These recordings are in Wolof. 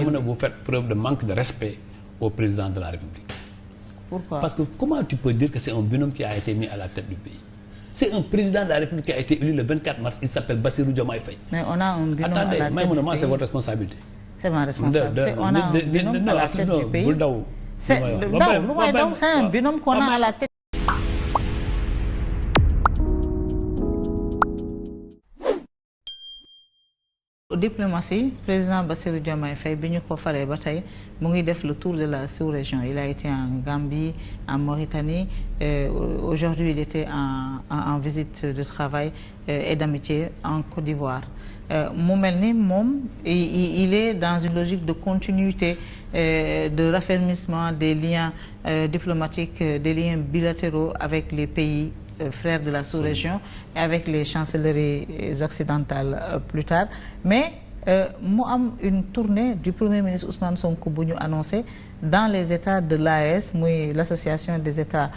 vous faites preuve de manque de respect au président de la République. Pourquoi? Parce que comment tu peux dire que c'est un binôme qui a été mis à la tête du pays? C'est un président de la République qui a été élu le 24 mars, il s'appelle Bassirou Diomaye Faye. Mais on a un binôme à la tête du pays. Attendez, c'est votre responsabilité. C'est ma responsabilité. On a un binôme à la tête du pays. C'est un binôme qu'on a à la tête. Diplomatie, président Bassirou Diomaye Faye bi ñu ko falee ba tey mu ngi def le tour de la sous-région. Il a été en Gambie, en Mauritanie. Aujourd'hui, il était en visite de travail et d'amitié en Côte d'Ivoire. Mu mel ni moom il est dans une logique de continuité, de raffermissement des liens diplomatiques, des liens bilatéraux avec les pays frères de la sous-région et avec les chancelleries occidentales plus tard. Mais mu am une tournée du Premier ministre Ousmane Sonko bu ñu annoncé dans les États de l'AES, muy l'association des États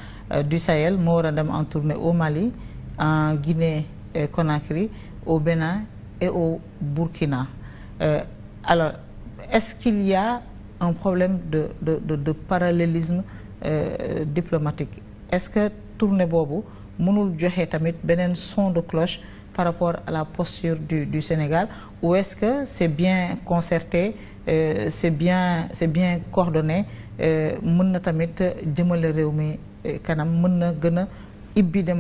du Sahel. Moo war a dem en tournée au Mali, en Guinée Conakry, au Bénin et au Burkina. Alors, est-ce qu'il y a un problème de parallélisme diplomatique? Est-ce que tournée boobu mënul joxe tamit beneen son de cloche par rapport à la posture du Sénégal, ou est-ce que c'est bien concerté, c'est bien coordonné, mën na tamit jëmale réew mi kanam, mën na gën a ibbi li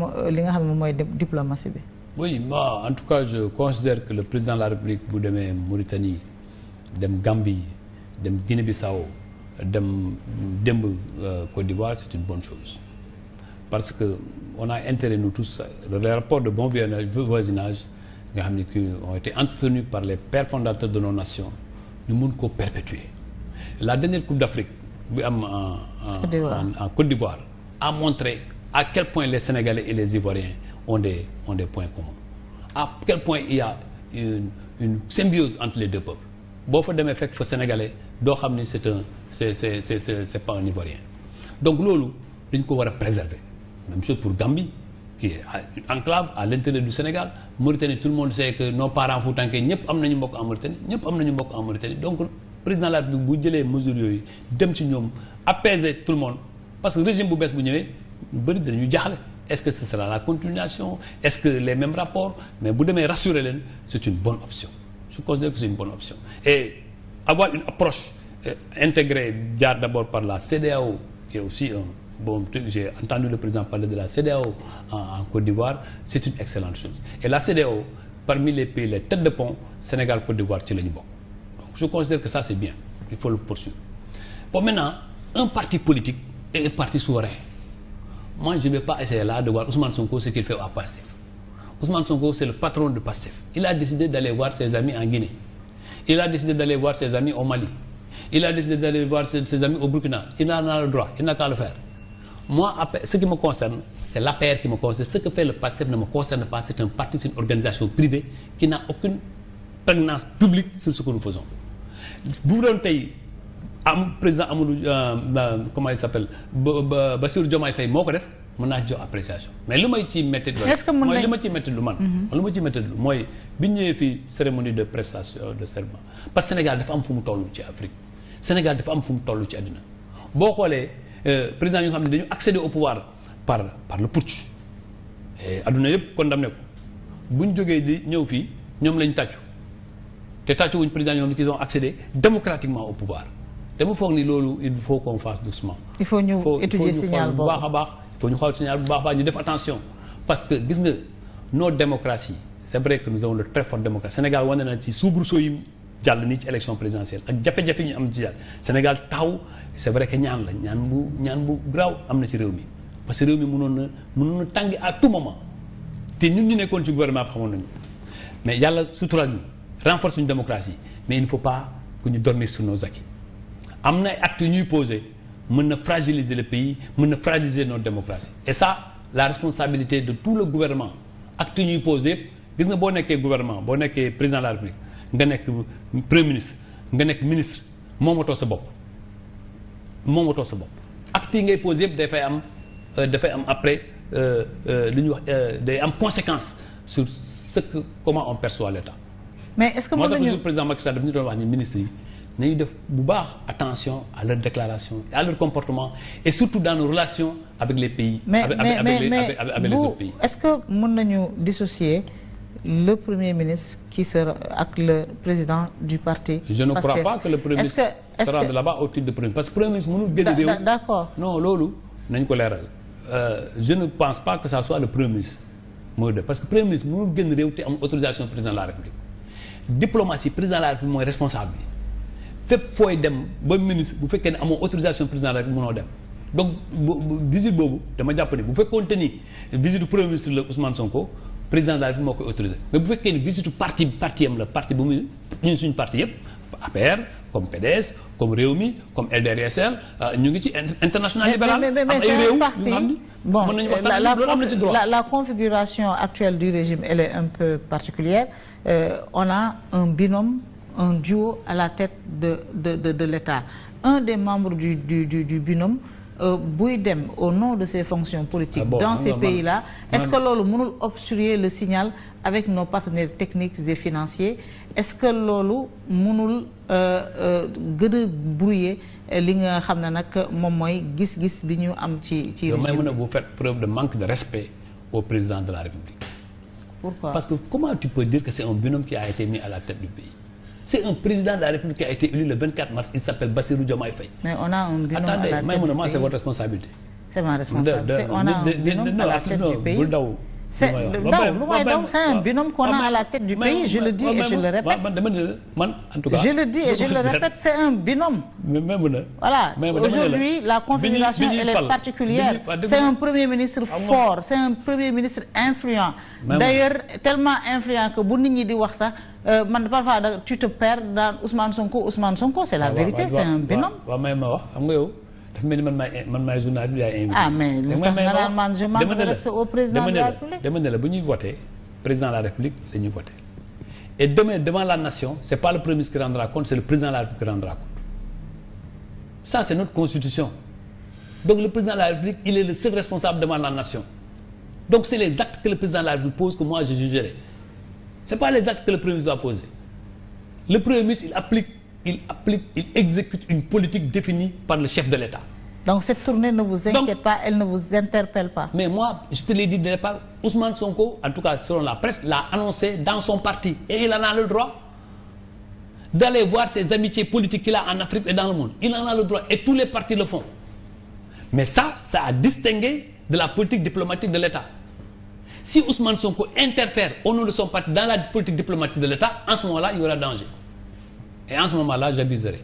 nga xam ne mooy diplomatie bi? Oui, moi en tout cas je considère que le président de la République bu demee Mauritanie, dem Gambie, dem Guinée-Bissau, dem Côte d'Ivoire, c'est une bonne chose. Parce que on a intérêt nous tous, les rapports de bon voisinage nga xam ne qui ont été entretenus par les pères fondateurs de nos nations, ñu mun koo perpétuer. La dernière Coupe d'Afrique bi am en Côte d'Ivoire a montré à quel point les Sénégalais et les Ivoiriens ont des points communs. À quel point il y a une symbiose entre les deux peuples. Boo fa demee fekk fa Sénégalais doo xam ni c'est pas un Ivoirien. Donc loolu dañ ko war a préserver. Même chose pour Gambie, qui est une enclave à l'intérieur du Sénégal. Mauritanie, tout le monde sait que nos parents foutanké ñëpp am nañu mbokk en Mauritanie. Donc président de la République bu jëlee mesures yooyu dem ci ñoom apaiser tout le monde, parce que régime bu bees bu ñëwee bëri dañuy jaaxle. Est-ce que ce sera la continuation? Est-ce que les mêmes rapports? Mais bu demee rassurer leen, c'est une bonne option. Je considère que c'est une bonne option. Et avoir une approche intégrée, jaar d'abord par la CEDEAO, qui est aussi un bon truc. J'ai entendu le président parler de la CEDEAO en Côte d'Ivoire, c'est une excellente chose. Et la CEDEAO, parmi les pays, les têtes de pont, Sénégal, Côte d'Ivoire, ci la ñu bokk. Donc je considère que ça c'est bien, il faut le poursuivre. Bon, maintenant, un parti politique et un parti souverain. Moi, je ne vais pas essayer là de voir Ousmane Sonko ce qu'il fait à Pastef. Ousmane Sonko, c'est le patron de Pastef. Il a décidé d'aller voir ses amis en Guinée. Il a décidé d'aller voir ses amis au Mali. Il a décidé d'aller voir ses amis au Burkina. Il en a le droit, il n'a qu'à le faire. Moi, ce qui me concerne, c'est l'APR qui me concerne. Ce que fait le PASTEF ne me concerne pas. C'est un parti, c'est une organisation privée qui n'a aucune prégnance publique sur ce que nous faisons. Bu doon tey am président Amadou comment il s'appelle Bassirou Diomaye Faye moo ko def, mën naa jox appréciation. Mais lu may ci métti mooy li ma ci métti lu man. lu ma ci métti lu mooy bi ñëwee fii cérémonie de prestation de serment. Parce que Sénégal dafa am fu mu toll ci Afrique. Sénégal dafa am fu mu toll ci àddina. Boo xoolee président yi nga xam ne dañu accéder au pouvoir par le putsch, et adduna yëpp condamné ko bu ñu jógee di ñëw fii ñoom lañ tàccu te tàccu wuñ président ñoom qu'ils ont accédé démocratiquement au pouvoir. dama foog ni loolu il faut qu'on fasse doucement. il faut ñu étudier signal boobu bu baax a baax. il faut ñu xool signal bu baax a baax ñu def attention parce que gis nga nos démocraties c'est vrai que nous avons de très fortes démocraties. Sénégal wane na ci soubresaut yi jàll nii ci élection présidentielle ak jafe-jafe ñu am ci jàll Sénégal taxaw. C'est vrai que ñaan bu graw am na ci réew mi parce que réew mi mënoon na tàngi à tout moment te ñun ñu nekkoon ci gouvernement bi xamoon nañu mais yàlla suturaal ñu renforcer une démocratie, mais il ne faut pas que ñu dormir sur nos acquis. Am na actes yu ñuy poser mën na fragiliser le pays, mën na fragiliser notre démocratie. Et ça, la responsabilité de tout le gouvernement. Actes yu ñuy poser gis nga boo nekkee gouvernement, boo nekkee président de la République, nga nekk premier ministre, nga nekk ministre, moomatoo sa bopp. Actes yi ngay posé yëpp dafay am après lu ñuy wax day am conséquence sur comment on perçoit l'État. Mais est-ce que mën nañu président Macky Sall daf ñu doon wax ni ministre yi nañu def bu baax attention à leurs déclarations et à leur comportement et surtout dans nos relations avec les pays. avec les autres pays. Est-ce que mën nañu dissocier le premier ministre qui sera ak le président du parti. Je ne crois pas que le premier ministre sera de là-bas au titre de premier parce que premier ministre mënul génn réew. D'accord. Non loolu nañ ko leeral. Je ne pense pas que ça soit le premier ministre mooy def parce que premier ministre mënul génn réew te am autorisation président de la République. Diplomatie président de la République mooy responsable bi fépp fooy dem ba ministre bu fekkee ne amoo autorisation président de la République mënoo dem donc visite boobu dama jàpp ne bu fekkoonte ni visite du premier ministre la Ousmane Sonko président de la République moo koy autorisé mais bu fekkee ni visite parti am la parti bu muy ñun suñu parti yëpp APR comme PDS comme Rewmi comme LDRSL ñu ngi ci international libéral am ay réew yu xam ni bon mën nañu waxtaan loolu am na ci droit. La configuration actuelle du régime elle est un peu particulière. On a un binôme, un duo à la tête de l'État. Un des membres du binôme buy dem au nom de ses fonctions politiques dans ces pays-là, est-ce que loolu mënul obstruer le signal avec nos partenaires techniques et financiers? Est-ce que loolu mënul gën a brouiller li nga xam ne nag moom mooy gis-gis bi ñu am ci régime bi? Maïmouna, vous faites preuve de manque de respect au président de la République. Pourquoi? Parce que comment tu peux dire que c'est un binôme qui a été mis à la tête du pays? C'est un président de la République qui a été élu le 24 mars, il s'appelle Bassirou Diomaye Faye. Mais on a un binôme à la tête du pays. C'est votre responsabilité. C'est ma responsabilité. On a un binôme à la tête du pays. C'est un binôme qu'on a à la tête du pays, je le dis et je le répète. En tout cas, je le dis et je le répète, c'est un binôme. Voilà. Aujourd'hui, la configuration elle est particulière. C'est un premier ministre fort, c'est un premier ministre influent. D'ailleurs, tellement influent que bu nit ñi di wax sax man parfois tu te perds dans Ousmane Sonko, c'est la vérité, c'est un binôme. waaw may ma wax xam nga yow dafa mel ni man maay journaliste bi yaay invité. Ah mais lu tax nga naan man je manque de respect au président de la République. dama ne la bu ñuy voté président de la République la ñuy voté et demain devant la nation c'est pas le premier ministre qui rendra compte, c'est le président de la République qui rendra compte. Ça c'est notre constitution. Donc le président de la République il est le seul responsable devant la nation. Donc c'est les actes que le président de la République pose que moi je jugerai. C'est pas les actes que le premier ministre doit poser. Le premier ministre il exécute une politique définie par le chef de l'État. Donc cette tournée ne vous inquiète pas, elle ne vous interpelle pas. Mais moi, je te l'ai dit dès le départ, Ousmane Sonko, en tout cas selon la presse, l'a annoncé dans son parti. Et il en a le droit d'aller voir ses amitiés politiques qu'il a en Afrique et dans le monde. Il en a le droit et tous les partis le font. Mais ça a distingué de la politique diplomatique de l'État. Si Ousmane Sonko interfère au nom de son parti dans la politique diplomatique de l'État, en ce moment-là, il y aura danger. Et en ce moment-là, j'aviserai.